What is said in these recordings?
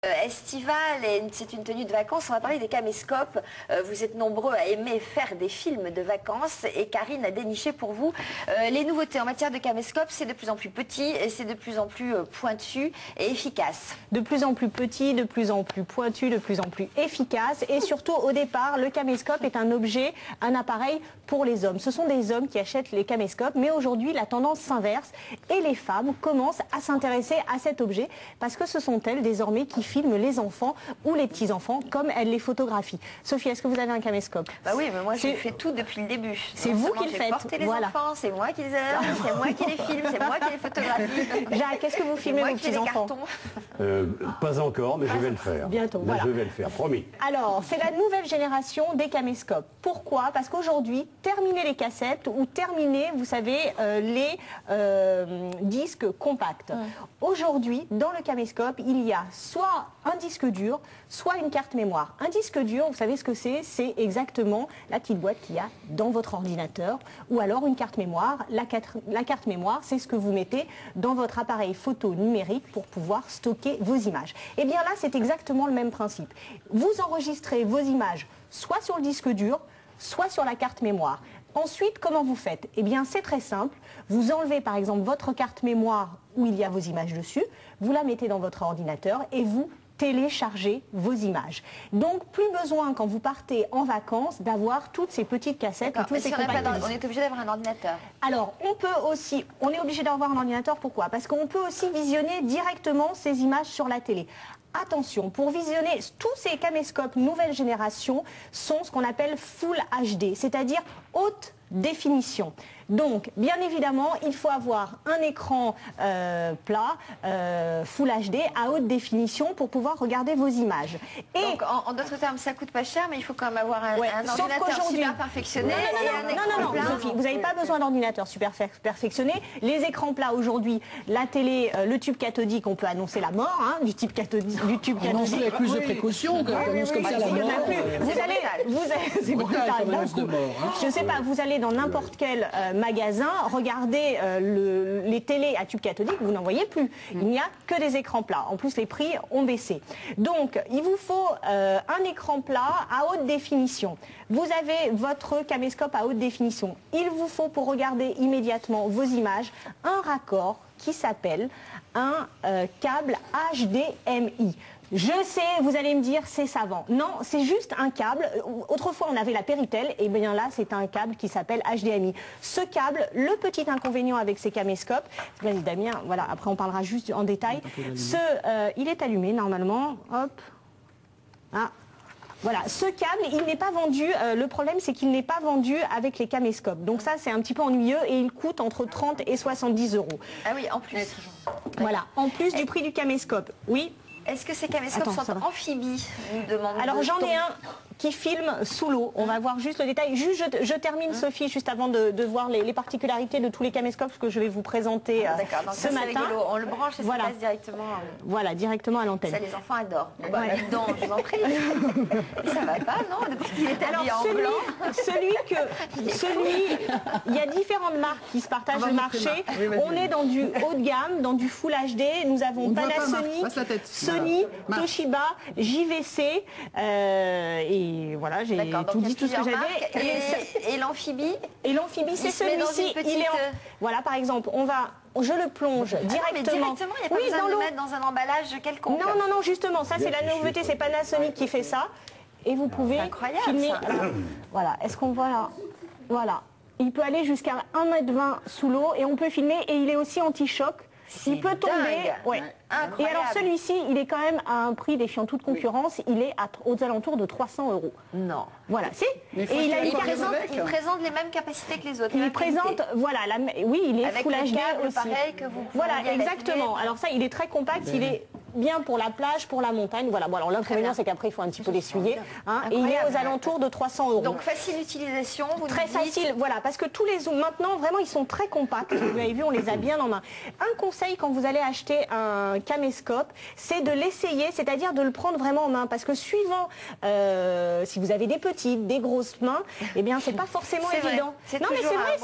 Estivale, et c'est une tenue de vacances. On va parler des caméscopes. Vous êtes nombreux à aimer faire des films de vacances et Karine a déniché pour vous les nouveautés en matière de caméscopes. C'est de plus en plus petit et c'est de plus en plus pointu et efficace. De plus en plus petit, de plus en plus pointu, de plus en plus efficace et surtout au départ, le caméscope est un objet, un appareil pour les hommes. Ce sont des hommes qui achètent les caméscopes, mais aujourd'hui la tendance s'inverse et les femmes commencent à s'intéresser à cet objet parce que ce sont elles désormais qui filment les enfants ou les petits-enfants comme elles les photographient. Sophie, est-ce que vous avez un caméscope? Bah oui, mais moi j'ai fait tout depuis le début. C'est vous qui le faites. Porté les enfants, c'est moi qui les aime, c'est moi qui les filme, c'est moi qui les photographie. Jacques, qu'est-ce que vous filmez vos petits-enfants? Pas encore, mais je vais le faire. Bientôt, voilà. Je vais le faire, promis. Alors, c'est la nouvelle génération des caméscopes. Pourquoi? Parce qu'aujourd'hui, terminer les cassettes ou terminer, vous savez, les disques compacts. Aujourd'hui, dans le caméscope, il y a soit un disque dur, soit une carte mémoire. Un disque dur, vous savez ce que c'est? C'est exactement la petite boîte qu'il y a dans votre ordinateur. Ou alors une carte mémoire. La carte mémoire, c'est ce que vous mettez dans votre appareil photo numérique pour pouvoir stocker vos images. Et bien là, c'est exactement le même principe. Vous enregistrez vos images soit sur le disque dur, soit sur la carte mémoire. Ensuite, comment vous faites? Eh bien, c'est très simple. Vous enlevez par exemple votre carte mémoire où il y a vos images dessus, vous la mettez dans votre ordinateur et vous téléchargez vos images. Donc, plus besoin quand vous partez en vacances d'avoir toutes ces petites cassettes et tous ces compacts. On est obligé d'avoir un ordinateur. Alors, on est obligé d'avoir un ordinateur, pourquoi? Parce qu'on peut aussi visionner directement ces images sur la télé. Attention, pour visionner, tous ces caméscopes nouvelle génération sont ce qu'on appelle Full HD, c'est-à-dire haute définition. Donc, bien évidemment, il faut avoir un écran plat, Full HD, à haute définition pour pouvoir regarder vos images. Et donc, en d'autres termes, ça coûte pas cher, mais il faut quand même avoir un ordinateur super perfectionné. Non, Sophie, vous n'avez pas besoin d'ordinateur super perfectionné. Les écrans plats aujourd'hui, la télé, le tube cathodique, on peut annoncer la mort du tube cathodique. Annoncez avec plus de précautions, quand on annonce comme ça la mort. C'est brutal, je ne sais pas, vous allez dans n'importe quel magasin, regardez les télés à tube cathodique, vous n'en voyez plus. Il n'y a que des écrans plats. En plus, les prix ont baissé. Donc, il vous faut un écran plat à haute définition. Vous avez votre caméscope à haute définition. Il vous faut, pour regarder immédiatement vos images, un raccord qui s'appelle un câble HDMI. Je sais, vous allez me dire, c'est savant. Non, c'est juste un câble. Autrefois, on avait la Péritel, et bien là, c'est un câble qui s'appelle HDMI. Ce câble, le petit inconvénient avec ces caméscopes, bien Damien, voilà, après on parlera juste en détail. Il est allumé normalement, hop. Ah. Voilà, ce câble, il n'est pas vendu, le problème c'est qu'il n'est pas vendu avec les caméscopes. Donc ça, c'est un petit peu ennuyeux et il coûte entre 30 et 70 €. Ah oui, en plus. Voilà, en plus du prix du caméscope. Oui. Est-ce que ces caméscopes sont amphibies? Alors j'en ai un qui filme sous l'eau. On va voir juste le détail. Juste, je termine, Sophie, juste avant de voir les particularités de tous les caméscopes que je vais vous présenter ce matin. On le branche et ça passe directement. Voilà, directement à l'antenne. Ça, les enfants adorent. Dedans, je vous en prie. Ça va pas, non? Depuis qu'il est habillé en blanc. Il y a différentes marques qui se partagent le marché. On est dans du haut de gamme, dans du Full HD. Nous avons Panasonic, Sony, Toshiba, JVC et voilà, j'ai tout dit, tout ce que j'avais. Et l'amphibie? Et l'amphibie, c'est celui-ci. Voilà, par exemple, je le plonge directement. Mais directement, il n'y a pas besoin de le mettre dans un emballage quelconque. Non, justement, ça c'est la nouveauté, c'est Panasonic qui fait ça. Et vous pouvez filmer. Voilà, est-ce qu'on voit là? Voilà. Il peut aller jusqu'à 1,20 m sous l'eau et on peut filmer, et il est aussi anti-choc. Il peut tomber. Ouais. Et alors celui-ci, il est quand même à un prix défiant toute concurrence. Il est aux alentours de 300 €. Non. Voilà, si. Et il présente les mêmes capacités que les autres. Il présente, voilà, oui, il est avec Full HD aussi. Pareil que vous. Voilà, exactement. Alors ça, il est très compact. Il est bien pour la plage, pour la montagne. Voilà. Bon, alors l'inconvénient, c'est qu'après, il faut un petit peu l'essuyer. Et il est aux alentours de 300 €. Donc facile d'utilisation. Très facile, voilà, parce que tous les zooms maintenant, vraiment, ils sont très compacts. Vous avez vu, on les a bien en main. Un conseil quand vous allez acheter un caméscope, c'est de l'essayer, c'est-à-dire de le prendre vraiment en main, parce que suivant si vous avez des petites, des grosses mains, eh bien, c'est pas forcément évident. Non, mais c'est vrai,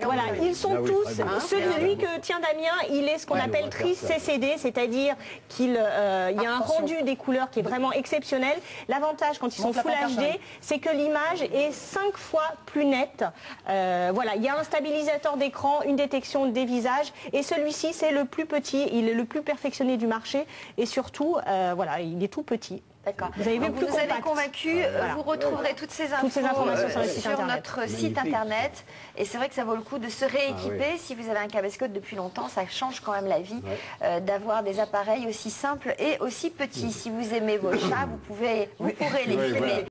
voilà, ils sont tous. Celui que tient Damien, il est ce qu'on appelle tri-CCD, c'est-à-dire qu'il y a un rendu des couleurs qui est vraiment exceptionnel. L'avantage quand ils sont Full HD, c'est que l'image est 5 fois plus nette. Voilà, il y a un stabilisateur d'écran, une détection des visages, et celui-ci c'est le plus petit, il est le plus perfectionné du marché, et surtout, voilà, il est tout petit. D'accord. Vous avez vu, vous nous avez convaincu, vous retrouverez toutes ces informations sur notre site internet. Et c'est vrai que ça vaut le coup de se rééquiper. Si vous avez un caméscope depuis longtemps, ça change quand même la vie d'avoir des appareils aussi simples et aussi petits. Si vous aimez vos chats, vous pourrez les filmer.